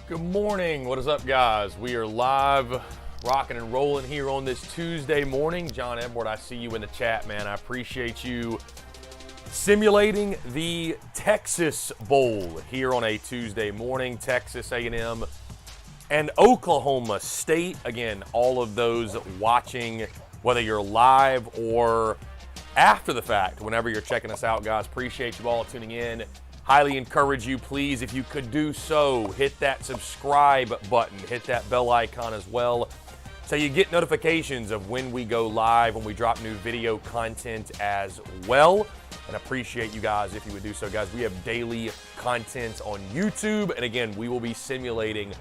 Good morning. What is up, guys? We are live, rocking and rolling here on this Tuesday morning. John Edward, I see you in the chat, man. I appreciate you simulating the Texas Bowl here on a Tuesday morning. Texas A&M and Oklahoma State. Again, all of those watching, whether you're live or after the fact, whenever you're checking us out, guys, appreciate you all tuning in. Highly encourage you, please, if you could do so, hit that subscribe button, hit that bell icon as well, so you get notifications of when we go live, when we drop new video content as well. And appreciate you guys if you would do so, guys. We have daily content on YouTube, and again, we will be simulating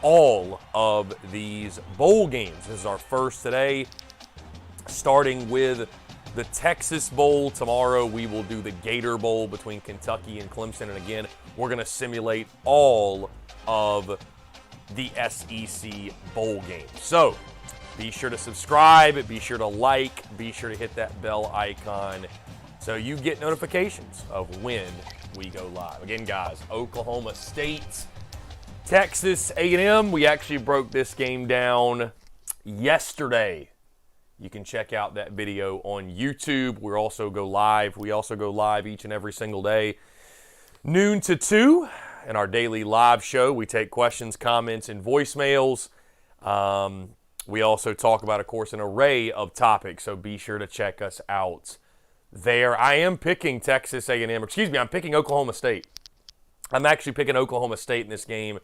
all of these bowl games. This is our first today, starting with the Texas Bowl. Tomorrow we will do the Gator Bowl between Kentucky and Clemson. And again, we're going to simulate all of the SEC bowl games. So be sure to subscribe, be sure to like, be sure to hit that bell icon so you get notifications of when we go live. Again, guys, Oklahoma State, Texas A&M. We actually broke this game down yesterday. You can check out that video on YouTube. We also go live. We also go live each and every single day, noon to 2, in our daily live show. We take questions, comments, and voicemails. We also talk about, of course, an array of topics, so be sure to check us out there. I am picking Texas A&M. Excuse me, I'm picking Oklahoma State. I'm actually picking Oklahoma State in this game.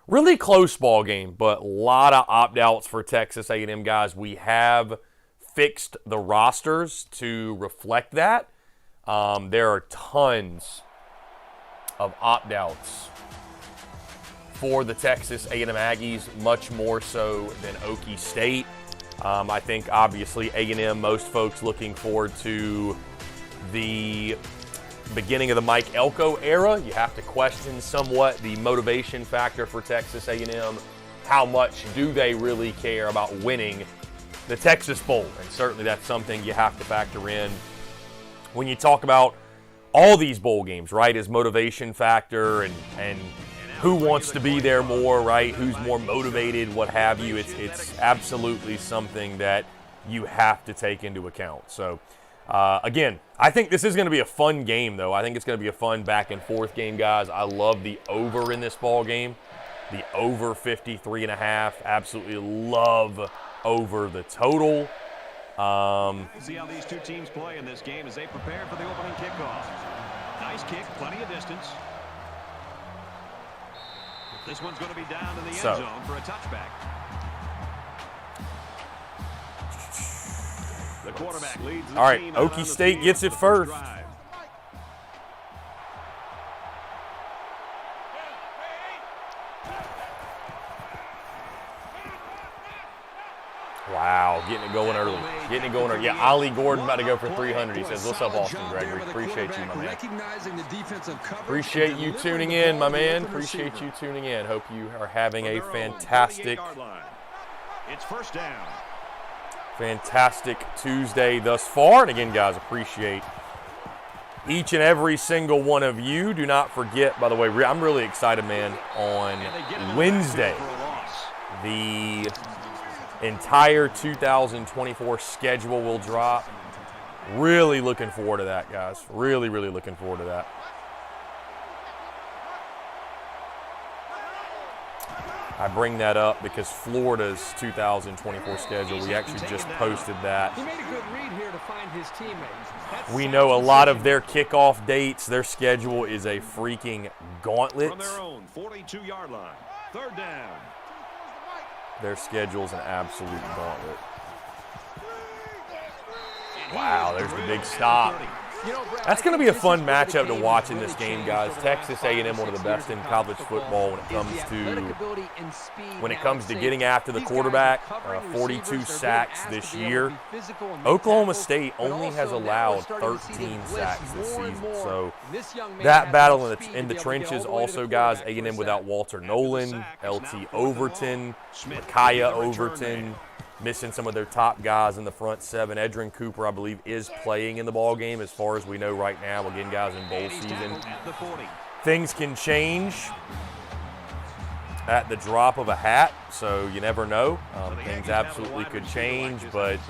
Really close ball game, but a lot of opt-outs for Texas A&M, guys. We have fixed the rosters to reflect that. There are tons of opt-outs for the Texas A&M Aggies, much more so than Okie State. I think, obviously, A&M, most folks looking forward to the beginning of the Mike Elko era. You have to question somewhat the motivation factor for Texas A&M. How much do they really care about winning the Texas Bowl? And certainly that's something you have to factor in when you talk about all these bowl games, right? Is motivation factor and who wants to be there more, right? Who's more motivated, what have you. It's absolutely something that you have to take into account. So again, I think this is going to be a fun game, though. I think it's going to be a fun back-and-forth game, guys. I love the over in this ball game, the over 53.5. Absolutely love over the total. See how these two teams play in this game as they prepare for the opening kickoff. Nice kick, plenty of distance. This one's going to be down in the end zone for a touchback. The quarterback leads the all right, team Okie State gets it first. Wow, getting it going early. Getting it going early. Yeah, Ollie Gordon about to go for 300. He says, what's up, Austin Gregory? Appreciate you, my man. Appreciate you tuning in, my man. Appreciate you tuning in. Hope you are having a fantastic Tuesday thus far. And again, guys, appreciate each and every single one of you. Do not forget, by the way, I'm really excited, man, on Wednesday, the entire 2024 schedule will drop. Really looking forward to that, guys. Really, really looking forward to that. I bring that up because Florida's 2024 schedule, we actually just posted that. He made a good read here to find his teammates. We know a lot of their kickoff dates. Their schedule is a freaking gauntlet. From their own 42-yard line, third down. Their schedule's an absolute gauntlet. Wow, there's the big stop. That's going to be a fun matchup to watch in this game, guys. Texas A&M, one of the best in college football when it comes to getting after the quarterback. 42 sacks this year. Oklahoma State only has allowed 13 sacks this season. So that battle in the trenches also, guys. A&M without Walter Nolan, LT Overton, Micaiah Overton, missing some of their top guys in the front seven. Edrin Cooper, I believe, is playing in the ball game as far as we know right now. Again, guys, in bowl season, things can change. at the drop of a hat, so you never know. Things absolutely could change, but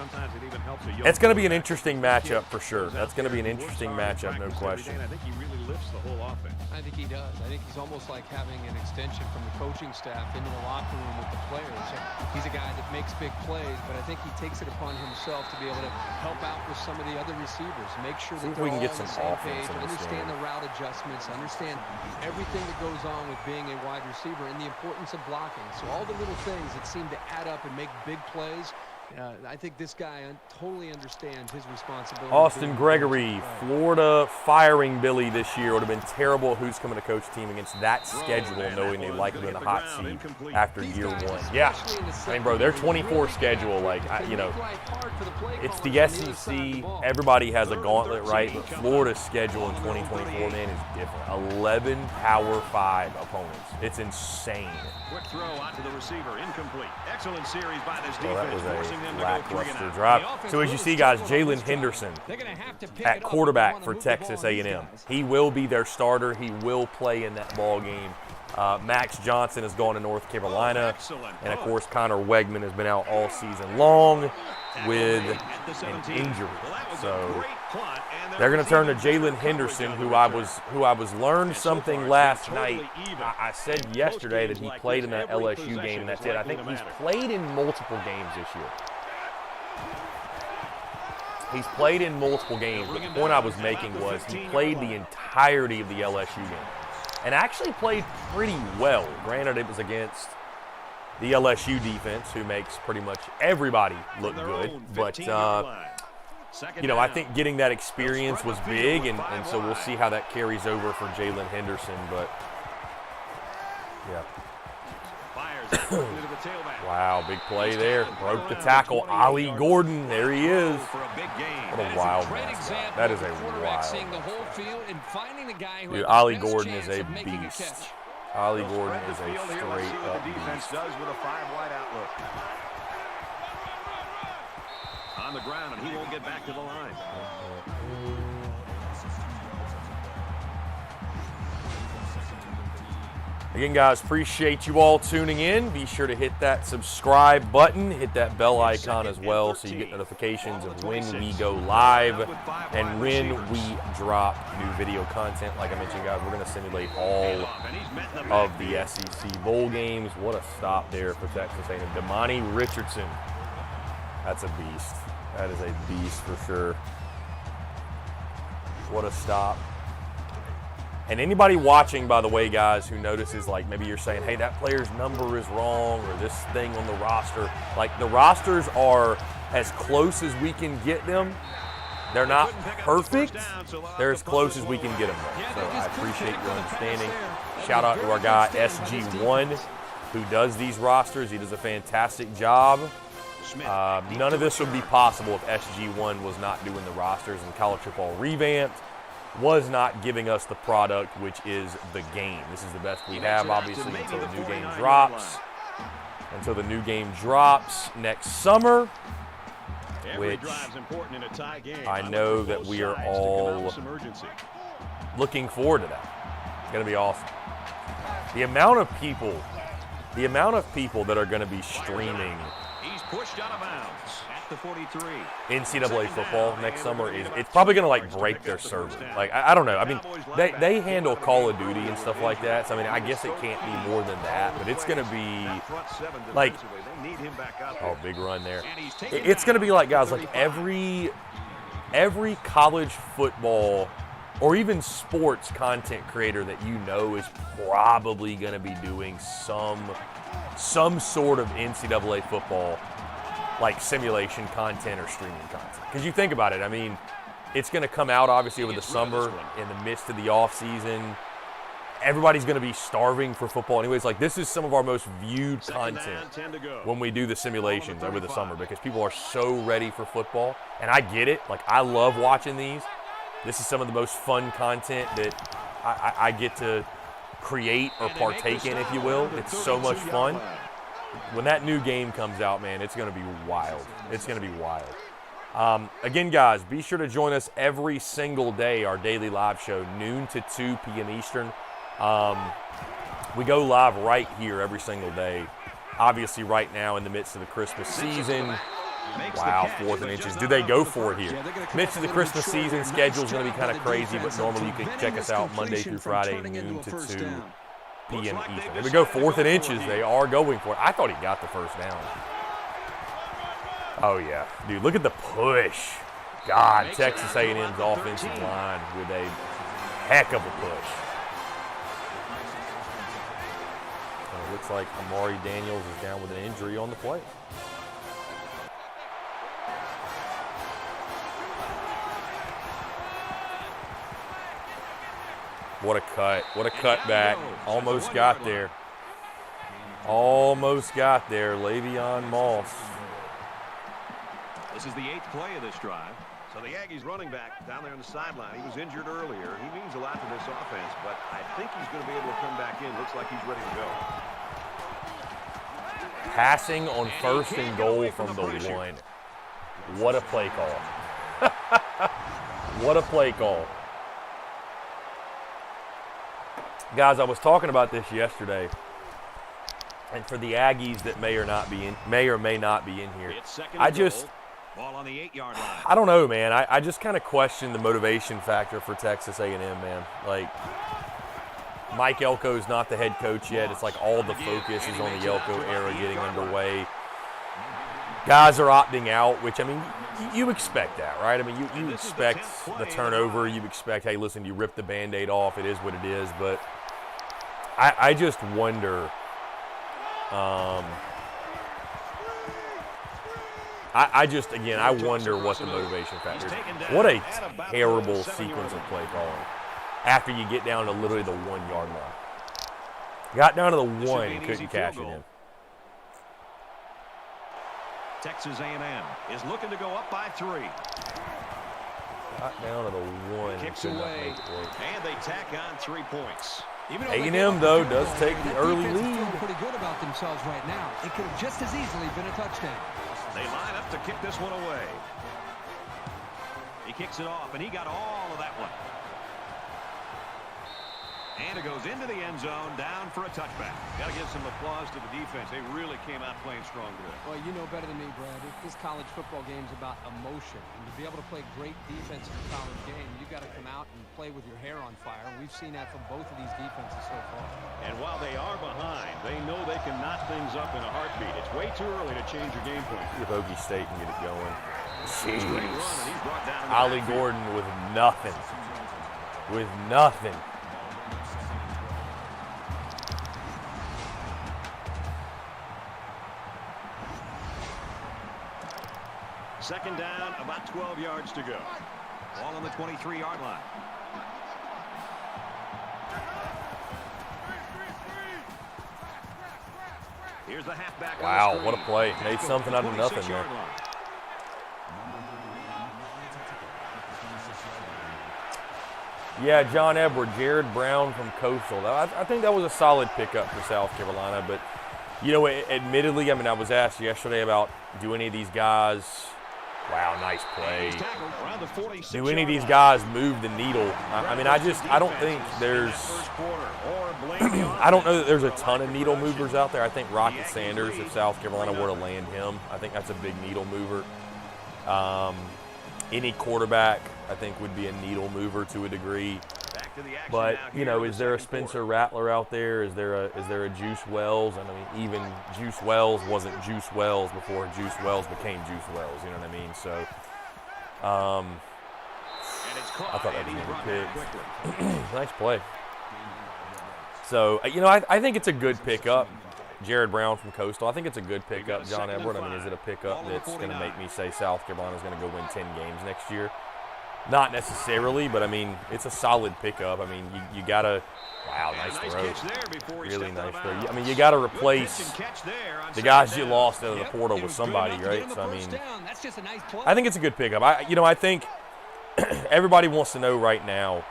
it's going to be an interesting matchup for sure. That's going to be an interesting matchup, no question. I think he really lifts the whole offense. I think he does. I think he's almost like having an extension from the coaching staff into the locker room with the players. He's a guy that makes big plays, but I think he takes it upon himself to be able to help out with some of the other receivers, make sure that they're all on the same page, understand the route adjustments, understand everything that goes on with being a wide receiver and the importance of blocking. So all the little things that seem to add up and make big plays, I think this guy totally understands his responsibility. Austin Gregory, Florida firing Billy this year would have been terrible. Who's coming to coach team against that schedule, knowing they likely be in the hot seat after year one? Yeah, I mean, bro, their 24 schedule, like, you know, it's the SEC. Everybody has a gauntlet, right? But Florida's schedule in 2024, man, is different. 11 Power 5 opponents. It's insane. Quick throw out to the receiver, incomplete. Excellent series by this defense. Well, that was a lackluster drop. So as you see, guys, Jalen Henderson at quarterback for Texas A&M. He will be their starter. He will play in that ball game. Max Johnson has gone to North Carolina, and of course Connor Wegman has been out all season long with an injury. So they're going to turn to Jalen Henderson, who I was learned something last night. I said yesterday that he played in that LSU game, and that's it. I think he's played in multiple games this year. He's played in multiple games, but the point I was making was he played the entirety of the LSU game and actually played pretty well. Granted, it was against the LSU defense, who makes pretty much everybody look good, but you know, I think getting that experience was big, and so we'll see how that carries over for Jalen Henderson, but yeah. Wow, big play there. Broke the tackle. Ollie Gordon, there he is. What a wild mascot. That is a wild. Dude, Ollie Gordon is a beast. Ollie Gordon is a straight-up beast. On the ground, and he won't get back to the line. Again, guys, appreciate you all tuning in. Be sure to hit that subscribe button, hit that bell icon as well so you get notifications of when we go live and when we drop new video content. Like I mentioned, guys, we're going to simulate all of the SEC bowl games. What a stop there for Texas A&M. Damani Richardson, that's a beast. That is a beast for sure. What a stop. And anybody watching, by the way, guys, who notices, like, maybe you're saying, hey, that player's number is wrong, or this thing on the roster. Like, the rosters are as close as we can get them. They're not perfect. They're as close as we can get them, though. So I appreciate your understanding. Shout out to our guy, SG1, who does these rosters. He does a fantastic job. None of this would be possible if SG1 was not doing the rosters, and College Football Revamped was not giving us the product, which is the game. This is the best we have, obviously, until the new game drops. Until the new game drops next summer, which I know that we are all looking forward to that. It's going to be awesome. The amount of people that are going to be streaming pushed out of bounds at the 43. NCAA football next summer it's probably going to like break their server. Like I don't know. I mean, they handle Call of Duty and stuff like that. So I mean, I guess it can't be more than that, but it's going to be like, oh, big run there. It's going to be like, guys, like every college football or even sports content creator that you know is probably going to be doing some sort of NCAA football, like simulation content or streaming content. Because you think about it, I mean, it's going to come out obviously over the summer in the midst of the off season. Everybody's going to be starving for football anyways. Like, this is some of our most viewed content when we do the simulations over the summer, because people are so ready for football. And I get it. Like, I love watching these. This is some of the most fun content that I get to create or partake in, if you will. It's so much fun. When that new game comes out, man, it's going to be wild. It's going to be wild. Again, guys, be sure to join us every single day, our daily live show, noon to 2 p.m. Eastern. We go live right here every single day. Obviously, right now in the midst of the Christmas season. Wow, 4th and inches. Do they go for it here? Midst of the Christmas season, schedule's going to be kind of crazy, but normally you can check us out Monday through Friday, noon to 2 p.m. Eastern. If we go 4th and inches, they are going for it. I thought he got the first down. Oh, yeah. Dude, look at the push. God, Texas A&M's offensive line with a heck of a push. And it looks like Amari Daniels is down with an injury on the play. What a cut. What a cutback. Almost got there. Almost got there. Le'Veon Moss. This is the 8th play of this drive. So the Aggies running back down there on the sideline. He was injured earlier. He means a lot to this offense, but I think he's going to be able to come back in. Looks like he's ready to go. Passing on 1st and goal from the 1. What a play call. What a play call. Guys, I was talking about this yesterday, and for the Aggies that may or may not be in here, Ball on the 8-yard line. I don't know, man. I just kind of question the motivation factor for Texas A&M, man. Like, Mike Elko's not the head coach yet. It's like all the focus is on the Elko era getting underway. Guys are opting out, which, I mean, you expect that, right? I mean, you expect the turnover. You expect, hey, listen, you rip the Band-Aid off. It is what it is. But I just wonder I wonder what the motivation factor is. What a terrible sequence of play calling after you get down to literally the 1-yard line. Got down to the 1 and couldn't cash it in. Texas A&M is looking to go up by 3. Got down to the 1. Kicks away, and they tack on 3 points. A&M, though, does take the early lead. Pretty good about themselves right now. It could have just as easily been a touchdown. They line up to kick this one away. He kicks it off, and he got all of that one. And it goes into the end zone, down for a touchback. Got to give some applause to the defense. They really came out playing strong today. Well, you know better than me, Brad. This college football game is about emotion. And to be able to play great defense in a college game, you got to come out and play with your hair on fire. We've seen that from both of these defenses so far. And while they are behind, they know they can knot things up in a heartbeat. It's way too early to change your game plan. If Okie State can get it going. Jeez. Ollie Gordon with nothing. With nothing. Second down, about 12 yards to go. Ball on the 23-yard line. Here's the halfback. Wow, what a play. Made something out of nothing there. Yeah, John Edward, Jared Brown from Coastal. I think that was a solid pickup for South Carolina. But, you know, admittedly, I mean, I was asked yesterday about do any of these guys – wow, nice play. Do any of these guys move the needle? I mean, I don't think there's I don't know that there's a ton of needle movers out there. I think Rocket Sanders, if South Carolina were to land him, I think that's a big needle mover. Any quarterback, I think, would be a needle mover to a degree. But, you know, is there a Spencer Rattler out there? Is there a Juice Wells? And I mean, even Juice Wells wasn't Juice Wells before Juice Wells became Juice Wells. You know what I mean? So, I thought that was a good pick. Nice play. So, you know, I think it's a good pickup. Jared Brown from Coastal. I think it's a good pickup. John Edward, I mean, is it a pickup that's going to make me say South Carolina's going to go win 10 games next year? Not necessarily, but I mean, it's a solid pickup. I mean, you got to, wow, nice throw. Really nice throw. I mean, you got to replace the guys you lost out of the portal with somebody, right? So, I mean, I think it's a good pickup. I think everybody wants to know right now,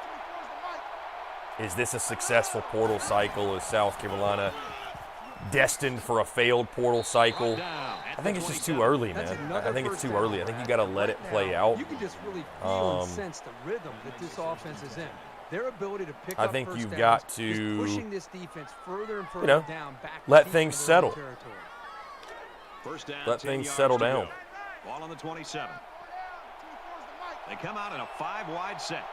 is this a successful portal cycle? Is South Carolina destined for a failed portal cycle? I think it's just too early, man. I think it's too early. I think you got to let it play out. You can just really feel and sense the rhythm that this offense is in. Their ability to pick I up think first you've downs got is to, pushing this defense further and further you know, down, back let deep things into their own settle. territory. First down, Let 10 things yards settle to down. go. Ball on the 27. They come out in a 5-wide set.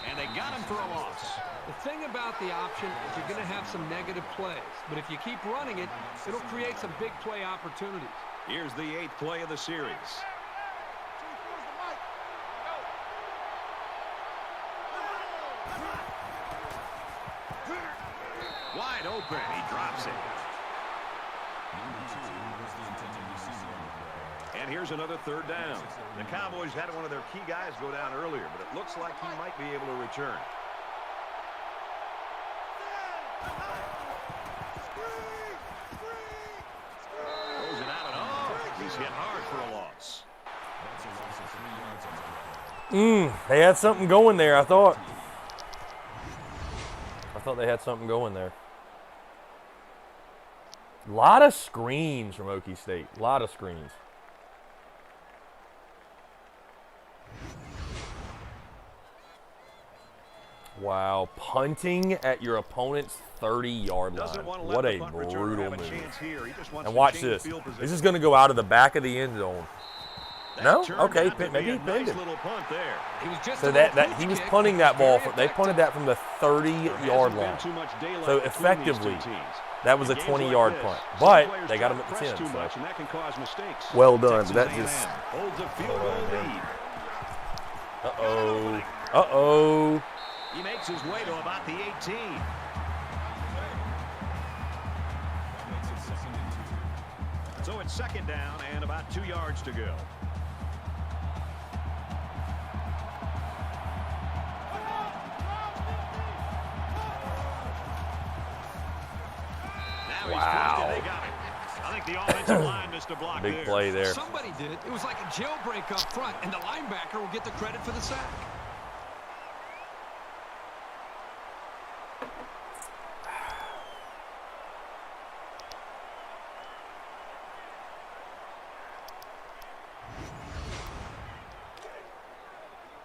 And they got him for a loss. The thing about the option is you're going to have some negative plays. But if you keep running it, it'll create some big play opportunities. Here's the 8th play of the series. Wide open. He drops it. And here's another third down. The Cowboys had one of their key guys go down earlier, but it looks like he might be able to return. Throws it out and off. He's hit hard for a loss. They had something going there, I thought. They had something going there. A lot of screens from Okie State. A lot of screens. Wow. Punting at your opponent's 30-yard line. What a brutal move. And watch this. This is going to go out of the back of the end zone. No? Okay, maybe he pinned it. So he was punting that ball. They punted that from the 30-yard line. So effectively, that was a 20-yard punt. But they got him at the 10. So. Well done. That just. Uh-oh. Uh-oh. He makes his way to about the 18. So it's second down and about 2 yards to go. Wow. They got it. I think the offensive line missed a block. Big play there. Somebody did it. It was like a jailbreak up front, and the linebacker will get the credit for the sack.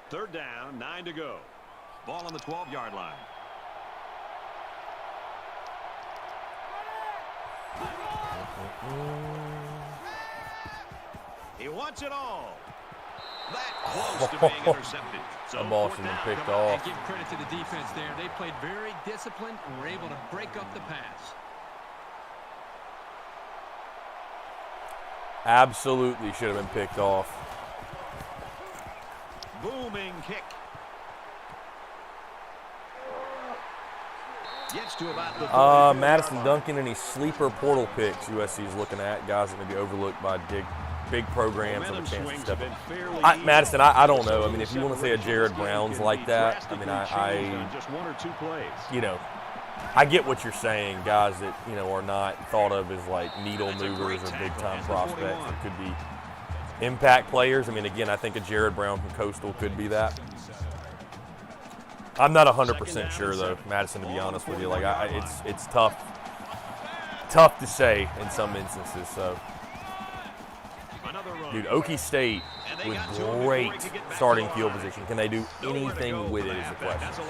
Third down, 9 to go. Ball on the 12-yard line. He wants it all. That close to being intercepted. So that ball should have been picked off. And give credit to the defense there. They played very disciplined and were able to break up the pass. Absolutely should have been picked off. Booming kick. Gets to about the Madison Duncan, any sleeper portal picks USC is looking at, guys that may be overlooked by big programs have a chance to step in. Madison, I don't know. I mean, if you want to say a Jared Brown's like that, I mean, I just 1 or 2 plays. You know, I get what you're saying, guys that, you know, are not thought of as like needle movers or big-time prospects that could be impact players. I mean, again, I think a Jared Brown from Coastal could be that. I'm not 100% sure, though, Madison, to be honest with you. Like, it's tough to say in some instances. So, dude, Okie State with great starting field position. Can they do anything with it is the question.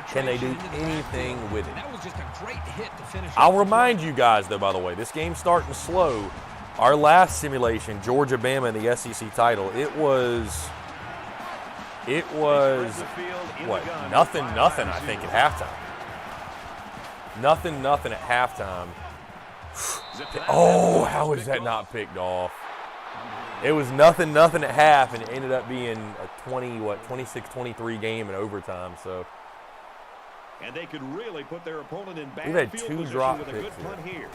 Can they do anything with it? That was just a great hit to finish. I'll remind you guys, though, by the way, this game's starting slow. Our last simulation, Georgia-Bama in the SEC title, it was what, nothing, I think, at halftime. Nothing at halftime. Oh, how is that not picked off? It was nothing at half, and it ended up being a 26-23 game in overtime. So. And they could really put their opponent in bad We've had field 2 position drop with a good picks punt here. here.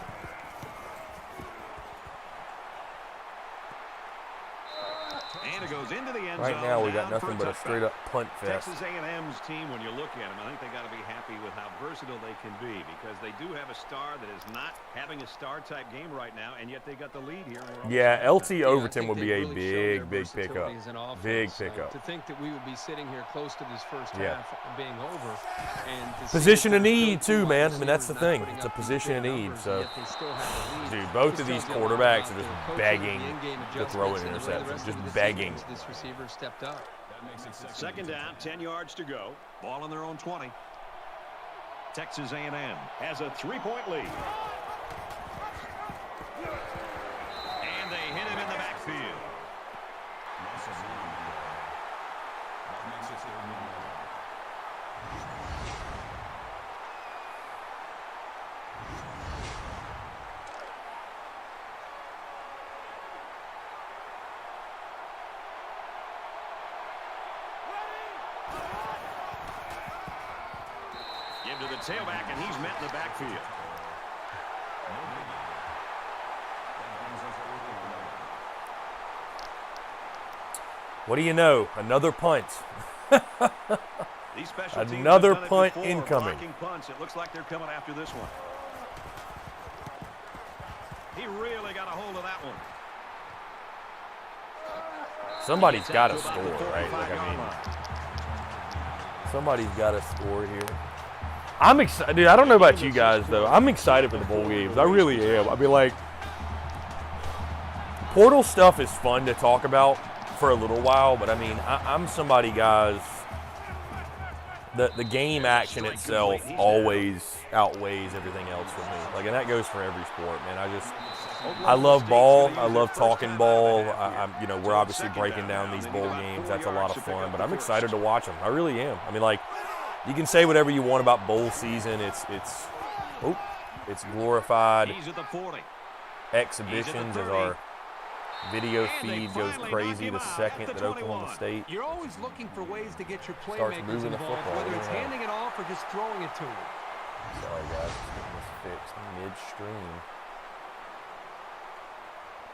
And it goes into the end zone. Right now, we got nothing but a straight-up punt fest. Texas A&M's team, when you look at them, I think they got to be happy with how versatile they can be, because they do have a star that is not having a star-type game right now, and yet they got the lead here. Yeah, LT Overton would be a big pickup. Big pickup. To think that we would be sitting here close to this first half being over. And position of need, too, man. I mean, that's the thing. It's a position of need. So, dude, both of these quarterbacks are just begging to throw an interception. Just begging. begging. This receiver stepped up. Second down, 10 yards to go. Ball on their own 20. Texas A&M has a 3-point lead. And they hit him in the backfield. Give to the tailback, and he's met in the backfield. What do you know? Another punt. These special teams Another have done it punt before, incoming. blocking punts. It looks like they're coming after this one. He really got a hold of that one. Somebody's got to score, right? Like, I mean, somebody's got to score here. I'm excited. Dude, I don't know about you guys, though. I'm excited for the bowl games. I really am. I mean, like, portal stuff is fun to talk about for a little while, but, I mean, I'm somebody, guys, the game action itself always outweighs everything else for me. Like, and that goes for every sport, man. I love ball. I love talking ball. You know, we're obviously breaking down these bowl games. That's a lot of fun, but I'm excited to watch them. I really am. I mean, like, you can say whatever you want about bowl season. It's glorified exhibitions as our video feed goes crazy the second that Oklahoma State You're always looking for ways to get your starts playmakers moving the involved, football. whether it's handing it off or just throwing it to them. Sorry, guys. Just getting this fixed midstream.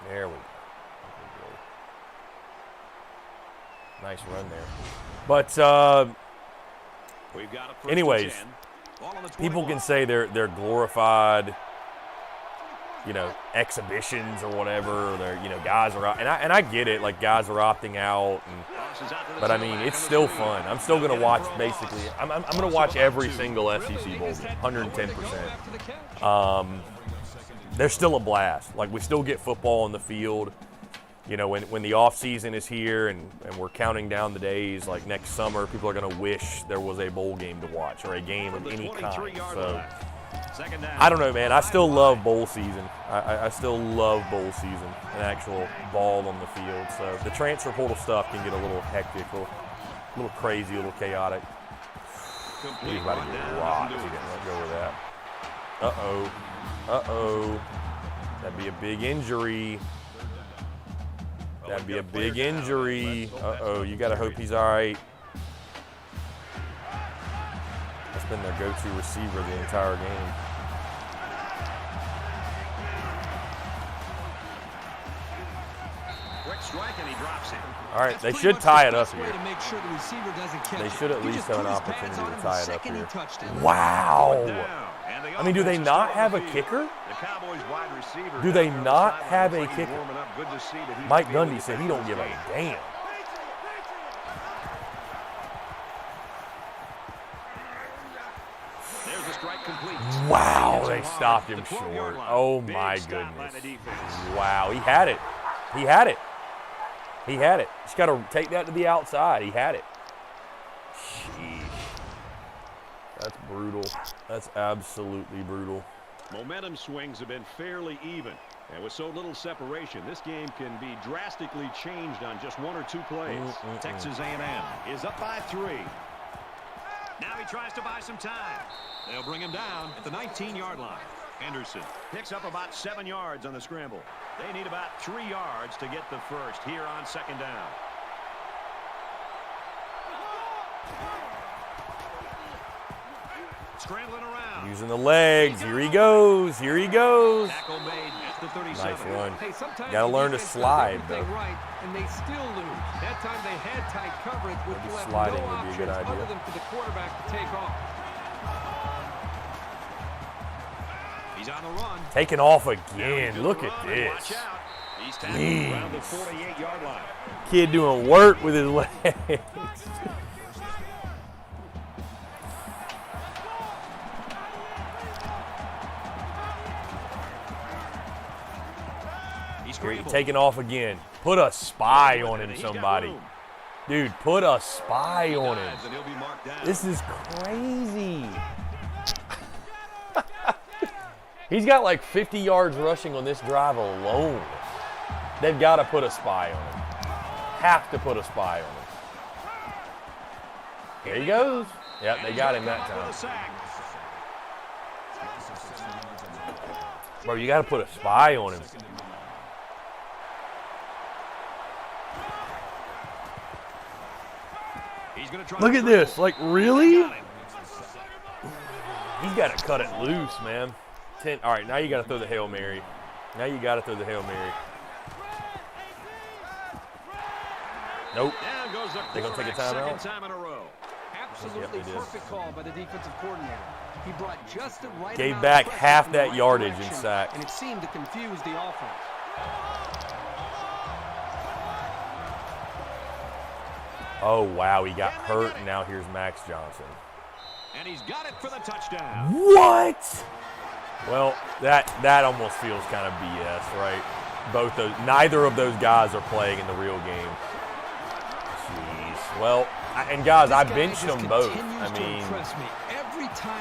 There we go. Nice run there. But anyways, people can say they're glorified, you know, exhibitions or whatever. Or they're, you know, guys are out, and I get it. Like, guys are opting out, but I mean, it's still fun. I'm still gonna watch. Basically, I'm gonna watch every single SEC bowl game, 110%. They're still a blast. Like, we still get football on the field. You know, when the off season is here and we're counting down the days, like next summer, people are going to wish there was a bowl game to watch or a game of any kind. So, I don't know, man. I still love bowl season. I still love bowl season and actual ball on the field. So the transfer portal stuff can get a little hectic, a little crazy, a little chaotic. He's about to get rocked if he didn't let go of that. Uh-oh. Uh-oh. That'd be a big injury. That'd be a big injury. Uh-oh, you got to hope he's all right. That's been their go-to receiver the entire game. Quick strike, and he drops it. All right, they should tie it up here. They should at least have an opportunity to tie it up here. Wow. I mean, do they not have a kicker? Do they not have a kicker? Mike Gundy said he don't give a damn. Wow, they stopped him short. Oh, my goodness. Wow, he had it. He had it. He had it. Just got to take that to the outside. He had it. Sheesh. That's brutal. That's absolutely brutal. Momentum swings have been fairly even. And with so little separation, this game can be drastically changed on just one or two plays. Texas A&M is up by 3. Now he tries to buy some time. They'll bring him down at the 19-yard line. Henderson picks up about 7 yards on the scramble. They need about 3 yards to get the first here on second down. Scrambling around. Using the legs. Here he goes. Here he goes. Tackle made at the 37. Nice run. Hey, got to learn to slide, though. Right, and they still lose. That time they had tight coverage, which left sliding no would be a good options idea. other than for the quarterback to take off. He's on the run. Taking off again. Look at this. Watch out. He's tackled around the 48-yard line. Kid doing work with his legs. Taking off again. Put a spy on him, somebody. Dude, put a spy on him. This is crazy. He's got like 50 yards rushing on this drive alone. They've got to put a spy on him. Have to put a spy on him. Here he goes. Yep, they got him that time. Bro, you got to put a spy on him. Look at this. Like, really? He's got to cut it loose, man. All right, now you got to throw the Hail Mary. Nope. They're going to take a timeout. Absolutely perfect call by the defensive coordinator. He brought just the right Gave amount back of half that right yardage direction, in sack. and it seemed to confuse the offense. Oh, wow, he got hurt, and now here's Max Johnson. And he's got it for the touchdown. What? Well, that almost feels kind of BS, right? Neither of those guys are playing in the real game. Jeez. Well, and guys, I benched them both. I mean,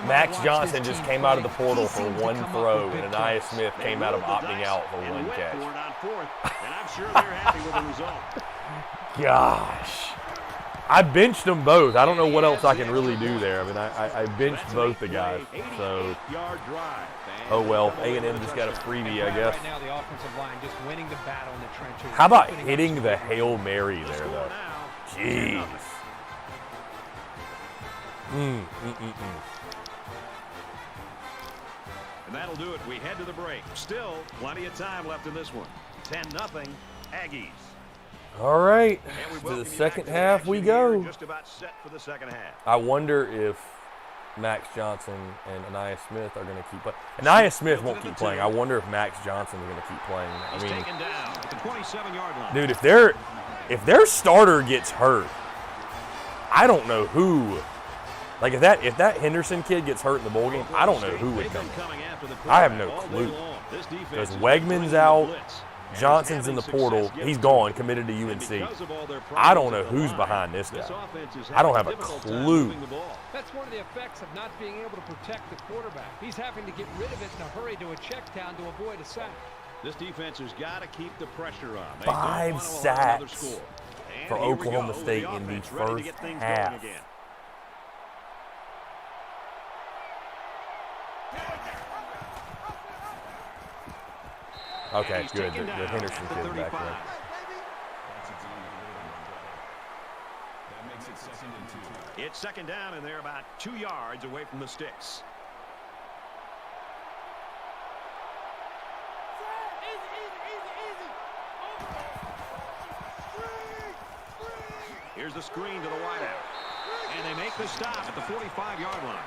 Max Johnson just came out of the portal for one throw, and Anaya Smith came out of opting out for one catch. And I'm sure they're happy with the result. Gosh. I benched them both. I don't know what else I can really do there. I mean, I benched both the guys. So, oh well. A&M just got a freebie, I guess. Right now, the offensive line just winning the battle in the trenches. How about hitting the Hail Mary there, though? Jeez. And that'll do it. We head to the break. Still plenty of time left in this one. 10-0 Aggies. All right, to the second half we go. Just about set for the second half. I wonder if Max Johnson and Anaya Smith are going to keep playing. Anaya Smith won't keep playing. I wonder if Max Johnson is going to keep playing. I mean, taken down at the 27-yard line. Dude, if their starter gets hurt, I don't know who. Like if that Henderson kid gets hurt in the bowl game, I don't know who would come. I have no clue. Because Wegman's out. Johnson's in the portal. He's gone, committed to UNC. I don't know who's behind this guy. I don't have a clue. That's one of the effects of not being able to protect the quarterback. He's having to get rid of it in a hurry to a check down to avoid a sack. This defense has got to keep the pressure on. 5 sacks for Oklahoma State in the first half. Okay, good. The Henderson kid back there. It's second down, and they're about 2 yards away from the sticks. Here's the screen to the wideout. And they make the stop at the 45-yard line.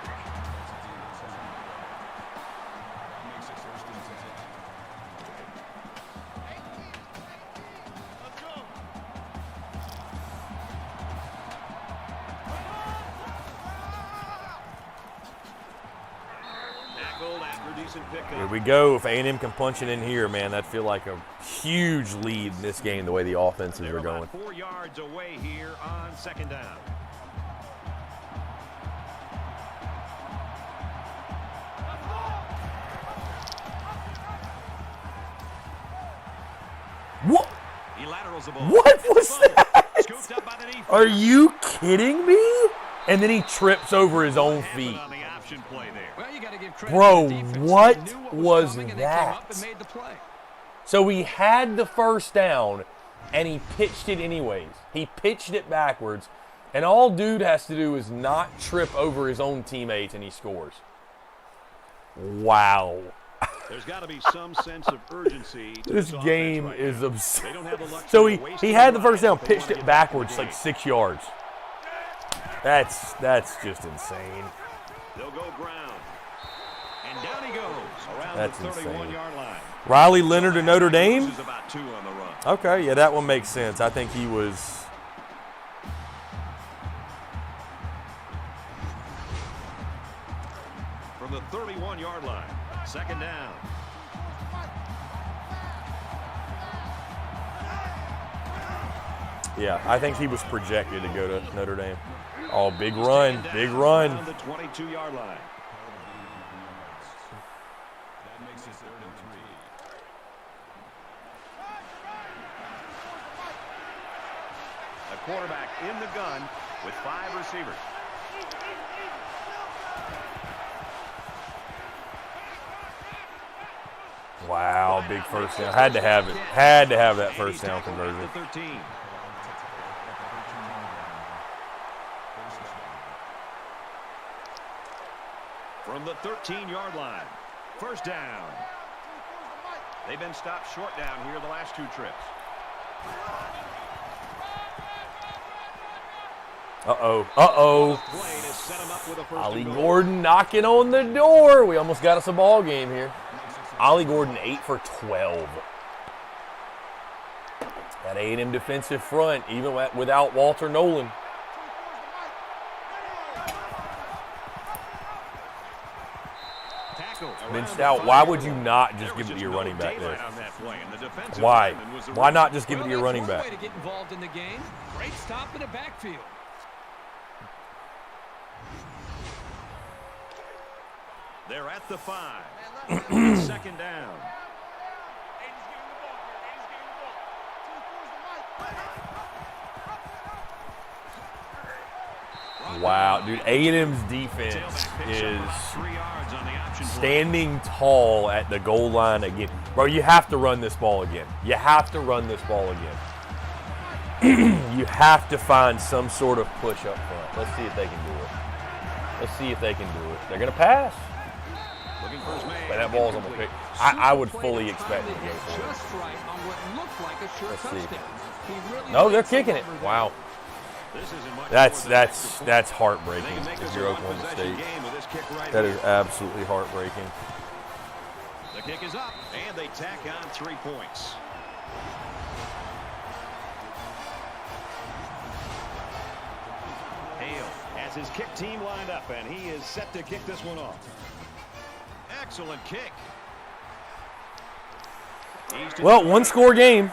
Here we go. If A&M can punch it in here, man, that'd feel like a huge lead in this game the way the offenses are going. 4 yards away here on second down. What? He laterals the ball. What was that? Are you kidding me? And then he trips over his own feet. Bro, what was that? So he had the first down, and he pitched it anyways. He pitched it backwards, and all dude has to do is not trip over his own teammates, and he scores. Wow. There's got to be some sense of urgency. This game is absurd. So he had the first down, pitched it backwards like 6 yards. That's just insane. They'll go ground. And down he goes around That's the 31-yard line. Riley Leonard to Notre Dame? About 2 on the run. Okay, yeah, that one makes sense. I think he was. From the 31-yard line, second down. Yeah, I think he was projected to go to Notre Dame. Oh, big run, big run. On the 22-yard line. That makes it 3rd and 3. The quarterback in the gun with 5 receivers. Wow, big first down. Had to have it. Had to have that first down conversion. 13. From the 13-yard line, first down. They've been stopped short down here the last 2 trips. Uh-oh. Uh-oh. Ollie Gordon knocking on the door. We almost got us a ball game here. Ollie Gordon 8 for 12. That A&M defensive front, even without Walter Nolan. Benched out. Why would you not just give it to your running back there? Why? Why not just give it to your running back? Way to get involved in the game. Great stop in the backfield. They're at the 5. Second down. Wow, dude, A&M's defense is standing tall at the goal line again. Bro, you have to run this ball again. You have to run this ball again. You have to find some sort of push up front. Let's see if they can do it. Let's see if they can do it. They're going to pass. But that ball's on the pick. I would fully expect it to go for it. Let's see. No, they're kicking it. Wow. That's heartbreaking if you're Oklahoma State. That is absolutely heartbreaking. The kick is up, and they tack on 3 points. Hale has his kick team lined up, and he is set to kick this one off. Excellent kick. Well, one-score game.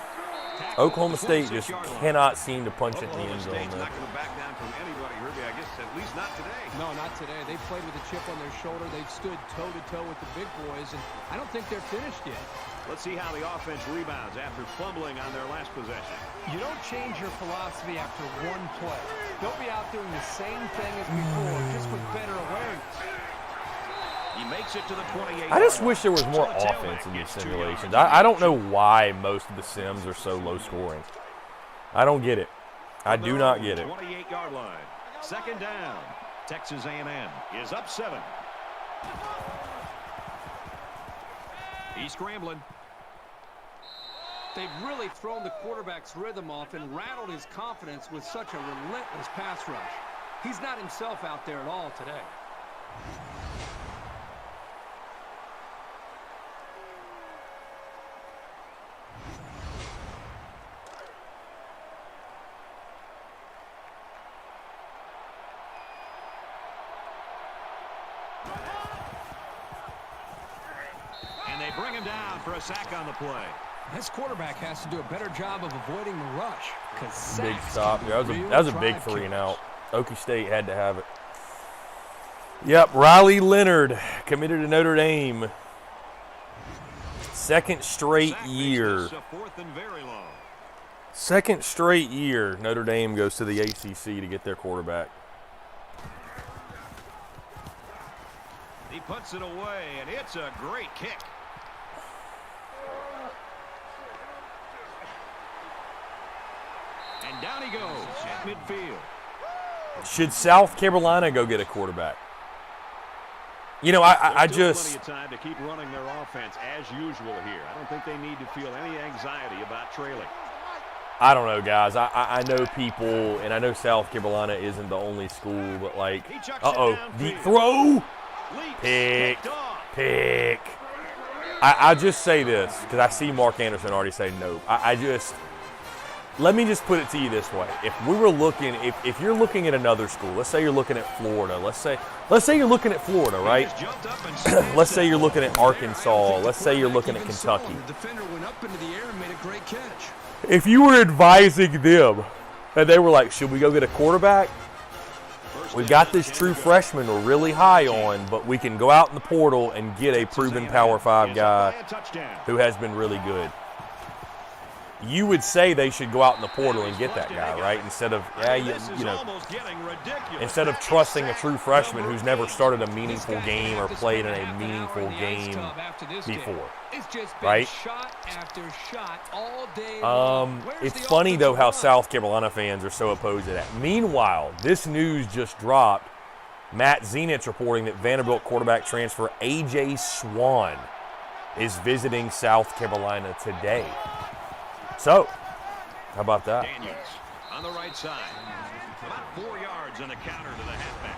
Oklahoma State just cannot seem to punch it in the end zone. Not going to back down from anybody, Herbie. I guess at least not today. No, not today. They played with a chip on their shoulder. They've stood toe-to-toe with the big boys, and I don't think they're finished yet. Let's see how the offense rebounds after fumbling on their last possession. You don't change your philosophy after one play. Don't be out doing the same thing as before, just with better awareness. He makes it to the 28. I just wish there was more offense in these simulations. I don't know why most of the sims are so low scoring. I don't get it. I do not get it. 28-yard line. Second down. Texas A&M is up 7. He's scrambling. They've really thrown the quarterback's rhythm off and rattled his confidence with such a relentless pass rush. He's not himself out there at all today. Bring him down for a sack on the play. This quarterback has to do a better job of avoiding the rush. Big stop. Yeah, that was a big 3 and out. Okie State had to have it. Yep, Riley Leonard committed to Notre Dame. Second straight year. Second straight year Notre Dame goes to the ACC to get their quarterback. He puts it away, and it's a great kick. And down he goes at midfield. Should South Carolina go get a quarterback? You know, I just... Plenty of time to keep running their offense as usual here. I don't think they need to feel any anxiety about trailing. I don't know, guys. I know people, and I know South Carolina isn't the only school, but like, deep throw, pick. I just say this, because I see Mark Anderson already say no. Let me just put it to you this way. If we were looking, if you're looking at another school, let's say you're looking at Florida, let's say you're looking at Florida, right? Let's say you're looking at Arkansas, let's say you're looking at Kentucky. The defender went up into the air and made a great catch. If you were advising them And they were like, should we go get a quarterback? We've got this true freshman we're really high on, but we can go out in the portal and get a proven Power 5 guy who has been really good. You would say they should go out in the portal and get that guy, right? Instead of, instead of trusting a true freshman who's never started a meaningful game or played in a meaningful game before, right? It's funny, though, how South Carolina fans are so opposed to that. Meanwhile, this news just dropped. Matt Zenitz reporting that Vanderbilt quarterback transfer A.J. Swan is visiting South Carolina today. So, how about that? Daniels on the right side. About 4 yards on the counter to the halfback.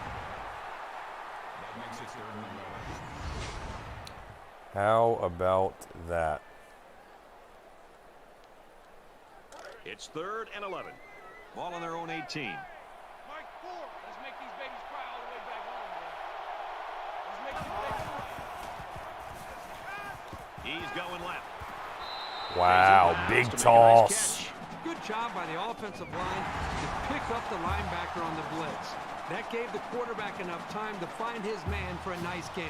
How about that? It's 3rd and 11. Ball on their own 18. Let's make these babies cry all the way back home, bro. He's going left. Wow, big toss. Good job by the offensive line to pick up the linebacker on the blitz. That gave the quarterback enough time to find his man for a nice game.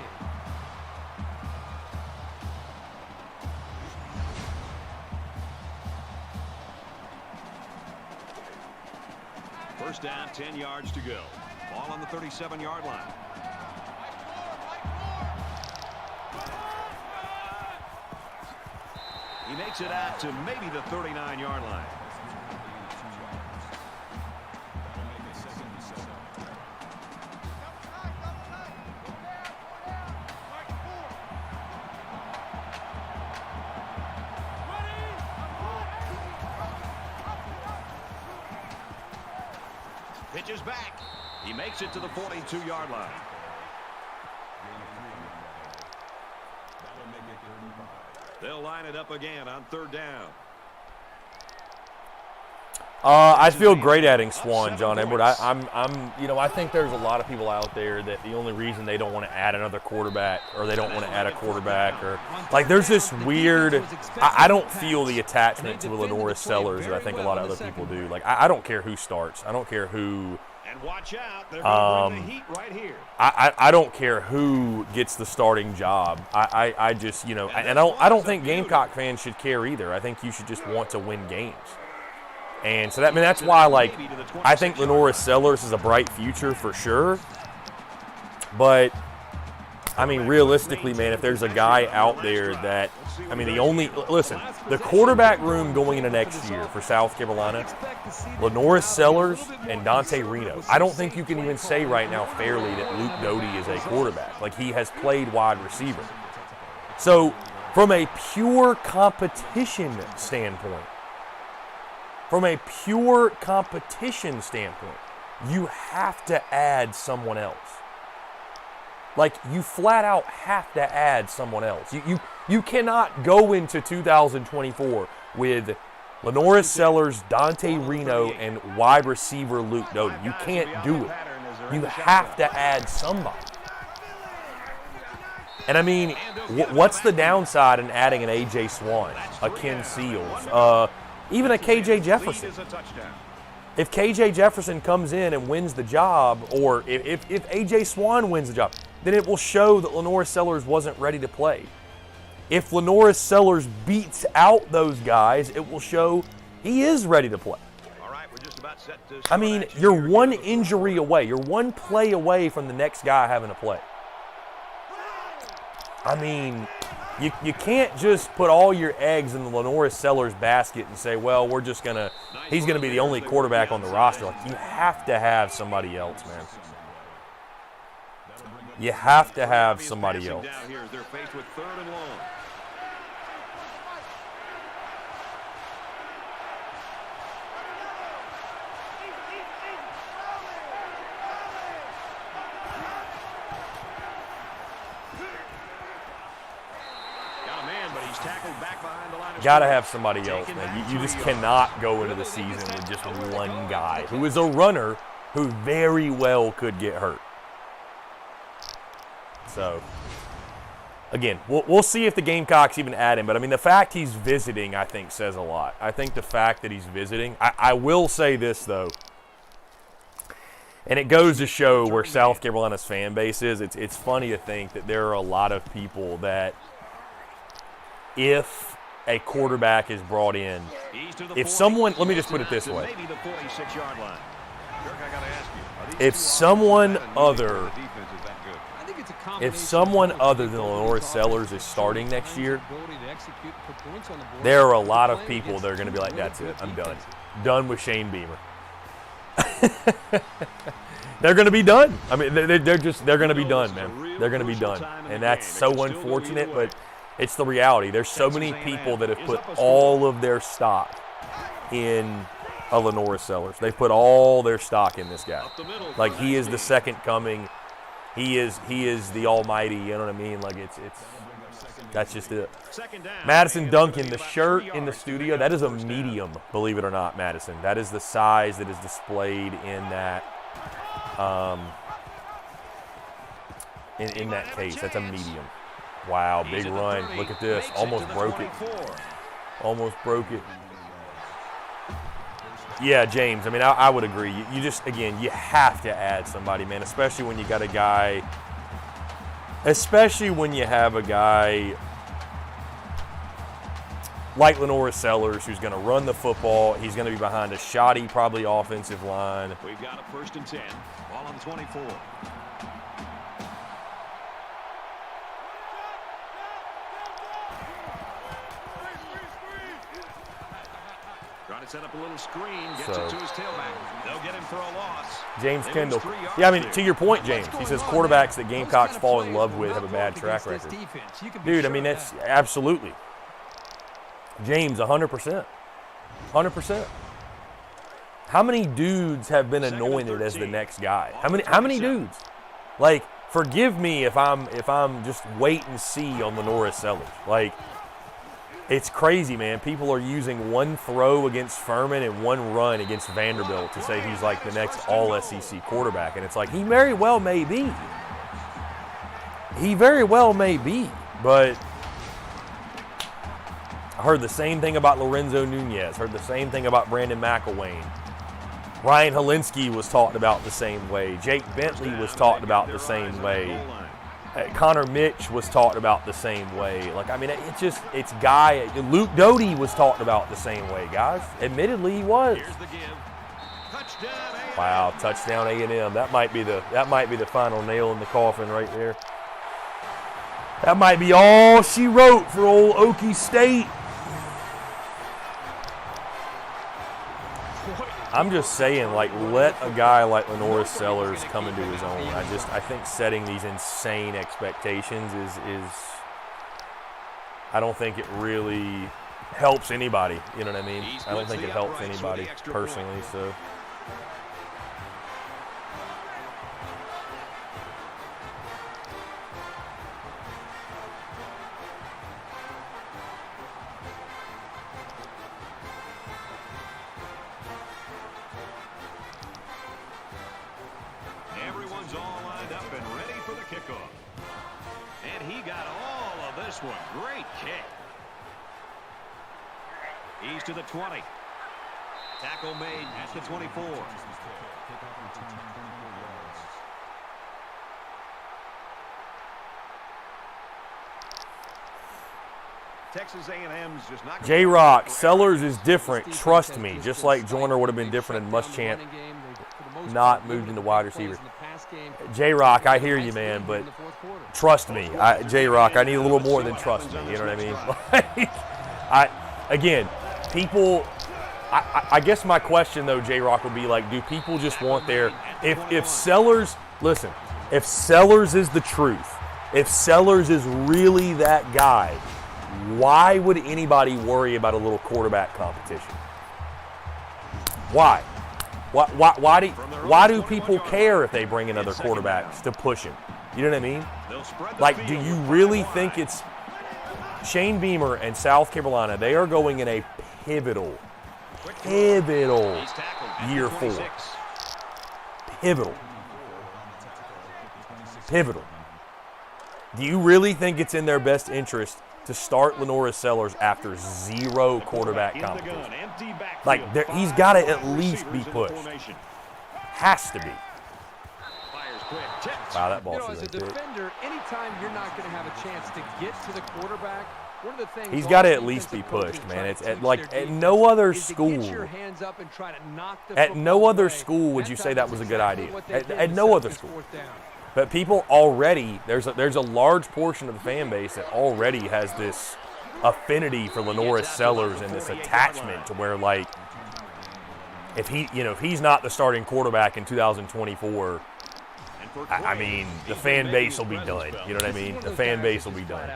First down, 10 yards to go. Ball on the 37-yard line. He makes it out to maybe the 39-yard line. Pitches back. He makes it to the 42-yard line. They'll line it up again on 3rd down. I feel great adding Swan, John Edward. I think there's a lot of people out there that the only reason they don't want to add another quarterback, or they don't want to add a quarterback, or like there's this weird. I don't feel the attachment to Lenoris Sellers that I think a lot of other people do. Like I don't care who starts. I don't care who. And watch out, they're going to bring the heat right here. I don't care who gets the starting job. I just, and I don't think Gamecock fans should care either. I think you should just want to win games. And so that's why, like, I think Lenoris Sellers is a bright future for sure. But I mean, realistically, man, if there's a guy out there that, the quarterback room going into next year for South Carolina, Lenoris Sellers and Dante Reno. I don't think you can even say right now fairly that Luke Doty is a quarterback. Like, he has played wide receiver. So, from a pure competition standpoint, you have to add someone else. Like, you flat out have to add someone else. You cannot go into 2024 with Lenoris Sellers, Dante Reno, and wide receiver Luke Doty. You can't do it. You have to add somebody. And I mean, what's the downside in adding an A.J. Swan, a Ken Seals, even a K.J. Jefferson? If K.J. Jefferson comes in and wins the job, or if A.J. Swan wins the job, then it will show that Lenoris Sellers wasn't ready to play. If Lenoris Sellers beats out those guys, it will show he is ready to play. All right, we're just about set to I mean, you're one injury away. You're one play away from the next guy having to play. I mean, you can't just put all your eggs in the Lenoris Sellers basket and say, well, he's going to be the only quarterback on the roster. Like, you have to have somebody else, man. You have to have somebody else. They're faced with 3rd and long. Got to have somebody else, man. You just cannot go into the season with just one guy who is a runner who very well could get hurt. So, again, we'll see if the Gamecocks even add him. But, I mean, the fact he's visiting, I think, says a lot. I think the fact that he's visiting. I will say this, though, and it goes to show where South Carolina's fan base is. It's funny to think that there are a lot of people that if a quarterback is brought in, if someone – let me just put it this way. If someone other than Lenore Sellers is starting next year, there are a lot of people that are going to be like, that's it, I'm done. Done with Shane Beamer. They're going to be done. I mean, they're going to be done, man. They're going to be done. And that's so unfortunate, but it's the reality. There's so many people that have put all of their stock in Lenore Sellers. They've put all their stock in this guy. Like, he is the second coming. He is the almighty, you know what I mean? Like, that's just it. Madison Duncan, the shirt in the studio, that is a medium, believe it or not, Madison. That is the size that is displayed in that in that case. That's a medium. Wow, big run. Look at this. Almost broke it. Almost broke it. Yeah, James, I mean, I would agree. You just, again, you have to add somebody, man, especially when you got a guy, especially when you have a guy like Lenore Sellers who's going to run the football. He's going to be behind a shoddy, probably offensive line. We've got a 1st and 10. Ball on the 24. Trying to set up a little screen, gets it to his tailback. They'll get him for a loss. James Kendall. Yeah, I mean, to your point, James, he says quarterbacks that Gamecocks fall in love with have a bad track record. Dude, I mean, that's absolutely. James, 100%. 100%. How many dudes have been anointed as the next guy? How many dudes? Like, forgive me if I'm just wait and see on Lenore Sellers. Like, it's crazy, man. People are using one throw against Furman and one run against Vanderbilt to say he's like the next all-SEC quarterback. And it's like, he very well may be. He very well may be. But I heard the same thing about Lorenzo Nunez. Heard the same thing about Brandon McElwain. Ryan Helinski was talked about the same way. Jake Bentley was talked about the same way. Connor Mitch was talked about the same way. Like, I mean, it's guy. Luke Doty was talked about the same way, guys. Admittedly, he was. Wow, touchdown A&M. That might be the final nail in the coffin right there. That might be all she wrote for old Okie State. I'm just saying, like, let a guy like Lenore Sellers come into his own. I think setting these insane expectations is I don't think it really helps anybody. You know what I mean? I don't think it helps anybody personally. So. All lined up and ready for the kickoff. And he got all of this one. Great kick. He's to the 20. Tackle made at the 24. Texas A&M's just not. J-Rock, Sellers is different. Trust me. Just like Joyner would have been different in Muschamp not moved into wide receiver. J-Rock, I hear you, man, but trust me. J-Rock, I need a little more than trust me. You know what I mean? Again, people, I guess my question, though, J-Rock, would be like, do people just want their – if Sellers – listen, if Sellers is the truth, if Sellers is really that guy, why would anybody worry about a little quarterback competition? Why? Why do people care if they bring in other quarterbacks to push him? You know what I mean? Like, do you really think it's Shane Beamer and South Carolina? They are going in a pivotal year 4. Pivotal. Do you really think it's in their best interest to start Lenoris Sellers after zero quarterback competition? Like, he's got to at least be pushed. Has to be. Wow, that ball as a defender, anytime you're not going to have a chance to get to the quarterback, one of the things he's got to at least be pushed, man. It's at no other school. At no other school would you say that was a good idea. At no other school. But people already, there's a large portion of the fan base that already has this affinity for Lenoris Sellers and this attachment to where, like, if he's not the starting quarterback in 2024, I mean, the fan base will be done. You know what I mean? The fan base will be done.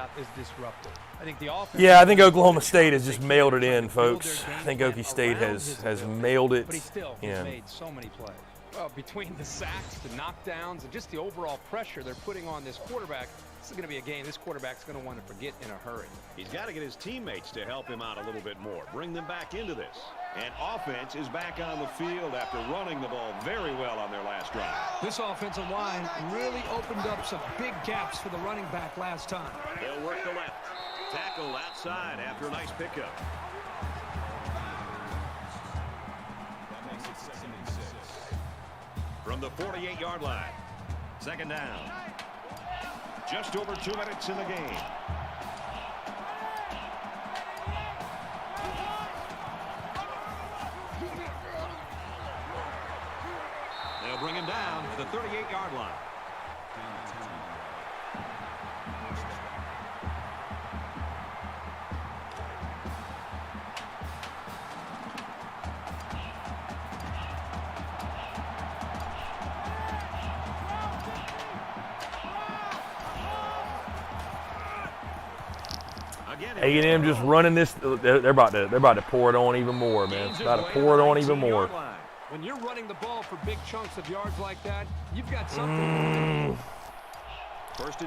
Yeah, I think Oklahoma State has just mailed it in, folks. I think Okie State has mailed it. But he still has made so many plays. Well, between the sacks, the knockdowns, and just the overall pressure they're putting on this quarterback, this is going to be a game this quarterback's going to want to forget in a hurry. He's got to get his teammates to help him out a little bit more, bring them back into this. And offense is back on the field after running the ball very well on their last drive. This offensive line really opened up some big gaps for the running back last time. They'll work the left. Tackle outside after a nice pickup. That makes it 76. From the 48-yard line. Second down. Just over 2 minutes in the game. They'll bring him down to the 38-yard line. A&M just running this. They're about to pour it on even more, man. About to pour it on even more. When you're running the ball for big chunks of yards like that, you've got something.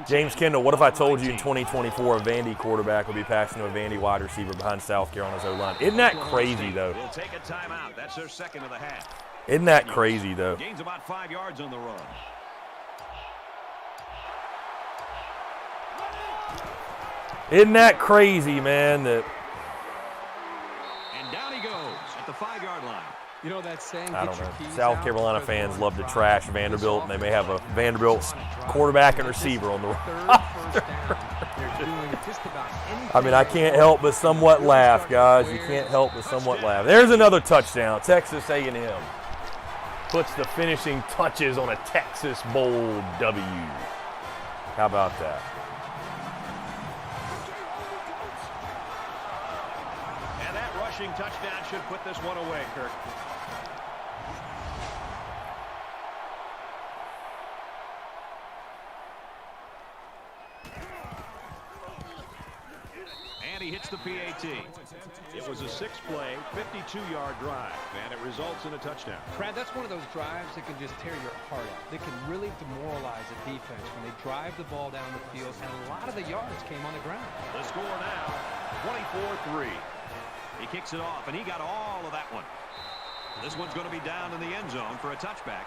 James Kendall, what if I told you in 2024 a Vandy quarterback would be passing to a Vandy wide receiver behind South Carolina's O-line? Isn't that crazy, though? We'll take a timeout. That's their second of the half. Isn't that crazy, though? Gains about 5 yards on the run. Isn't that crazy, man? And down he goes at the 5-yard line. You know that saying? I don't know. South Carolina fans love to trash Vanderbilt, and they may have a Vanderbilt quarterback and receiver on the roster. I mean, I can't help but somewhat laugh, guys. You can't help but somewhat laugh. There's another touchdown. Texas A&M puts the finishing touches on a Texas Bowl W. How about that? And that rushing touchdown should put this one away, Kirk. And he hits the PAT. It was a 6-play, 52-yard drive, and it results in a touchdown. Brad, that's one of those drives that can just tear your heart out. They can really demoralize a defense when they drive the ball down the field, and a lot of the yards came on the ground. The score now, 24-3. He kicks it off, and he got all of that one. This one's going to be down in the end zone for a touchback.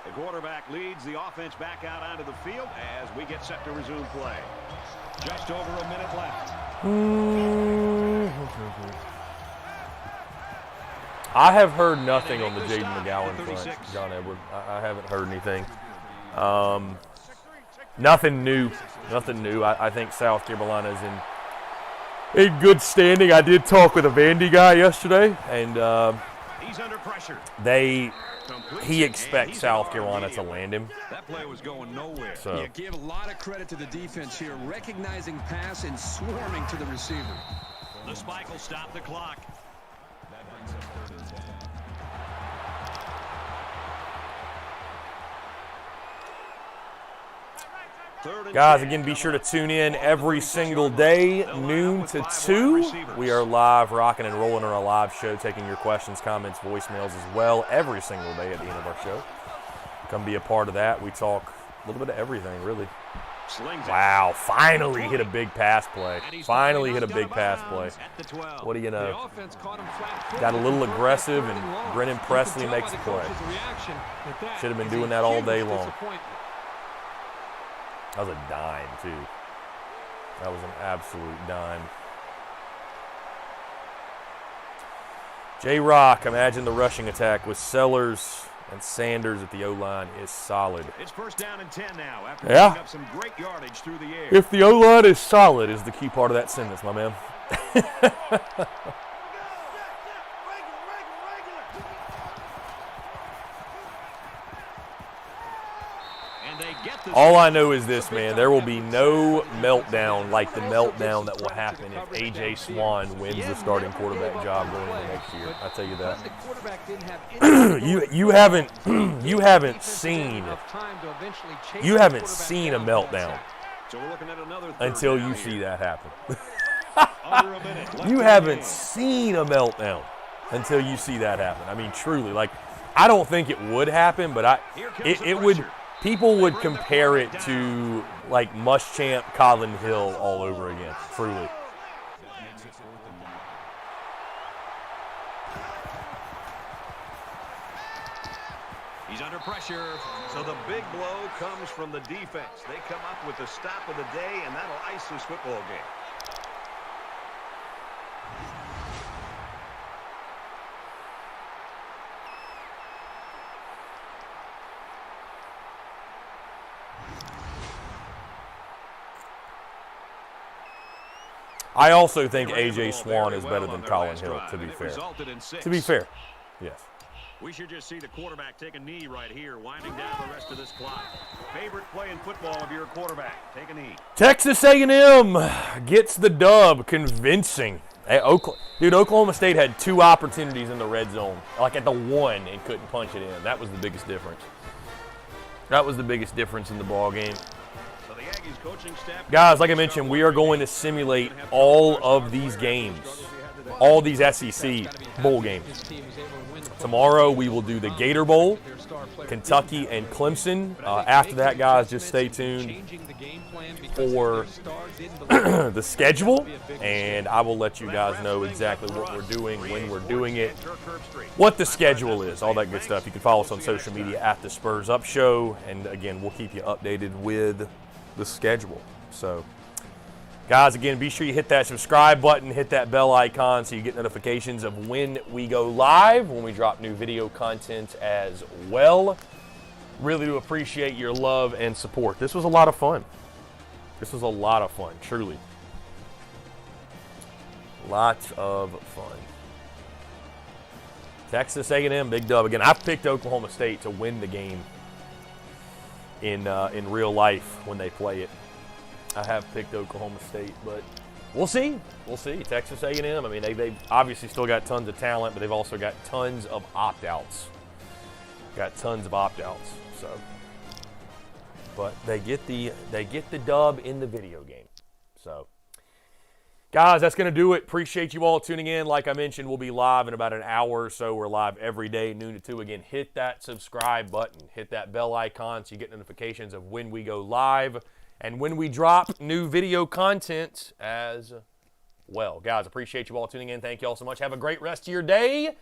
The quarterback leads the offense back out onto the field as we get set to resume play. Just over a minute left. I have heard nothing on the Jaden McGowan front, John Edward. I haven't heard anything. Nothing new. Nothing new. I think South Carolina's in good standing. I did talk with a Vandy guy yesterday, and he's under pressure. He expects South Carolina to land him. That play was going nowhere. So. You give a lot of credit to the defense here, recognizing pass and swarming to the receiver. The spike will stop the clock. That brings up 3rd and 10. Guys, again, be sure to tune in every single day, noon to 2. We are live, rocking and rolling on our live show, taking your questions, comments, voicemails as well every single day at the end of our show. Come be a part of that. We talk a little bit of everything, really. Slings it. Wow, finally hit a big pass play. Finally hit a big pass play. At the 12. What do you The know? offense caught him flat-footed. Got a little Third aggressive, down, and third and long. Brennan You can Presley tell makes by the the play. coach's reaction that Should have been is doing a that all huge day long. disappointment. That was a dime, too. That was an absolute dime. J-Rock, imagine the rushing attack with Sellers and Sanders at the O-line is solid. It's first down and 10 now after Yeah. picking up some great yardage through the air. If the O-line is solid is the key part of that sentence, my man. And they get the All I know is this, man. There will be no meltdown like the meltdown that will happen if A.J. Swan wins the starting quarterback job going into next year. I tell you that. The quarterback didn't have any You haven't seen enough time to eventually chase you the haven't quarterback seen a down for that meltdown sack. So we're looking at another third until down you here. see that happen. Under a minute left in You the haven't game. seen a meltdown until you see that happen. I mean, truly, like, I don't think it would happen, but Here comes the it would. pressure. People would compare it to like Muschamp, Colin Hill all over again. Truly. That makes it 4th and 1. He's under pressure. So the big blow comes from the defense. They come up with the stop of the day, and that'll ice this football game. I also think They ran the A.J. ball Swan very is well better on than their Colin last Hill, drive, to be and it fair. resulted in 6. To be fair, yes. We should just see the quarterback take a knee right here, winding down the rest of this clock. Favorite play in football of your quarterback. Take a knee. Texas A&M gets the dub, convincing. Hey, dude, Oklahoma State had 2 opportunities in the red zone, like at the 1, and couldn't punch it in. That was the biggest difference. That was the biggest difference in the ball game. So the Aggies coaching staff, Guys, like I mentioned, we are going to simulate all of these games, all these SEC bowl games. His team was able to win the Tomorrow we will do the Gator Bowl, Kentucky and Clemson. After that, guys, just stay tuned changing the game plan because for their star didn't believe the schedule, and I will let you guys know exactly what we're doing, when we're doing it, what the schedule is, all that good stuff. You can follow us on social media at the Spurs Up Show, and again, we'll keep you updated with the schedule. So, guys, again, be sure you hit that subscribe button, hit that bell icon so you get notifications of when we go live, when we drop new video content as well. Really do appreciate your love and support. This was a lot of fun. This was a lot of fun, truly. Lots of fun. Texas A&M, big dub again. I've picked Oklahoma State to win the game in real life when they play it. I have picked Oklahoma State, but we'll see. We'll see. Texas A&M, I mean, they've obviously still got tons of talent, but they've also got tons of opt-outs. Got tons of opt-outs, so. But they get the dub in the video game. So, guys, that's going to do it. Appreciate you all tuning in. Like I mentioned, we'll be live in about an hour or so. We're live every day, noon to 2. Again, hit that subscribe button. Hit that bell icon so you get notifications of when we go live and when we drop new video content as well. Guys, appreciate you all tuning in. Thank you all so much. Have a great rest of your day,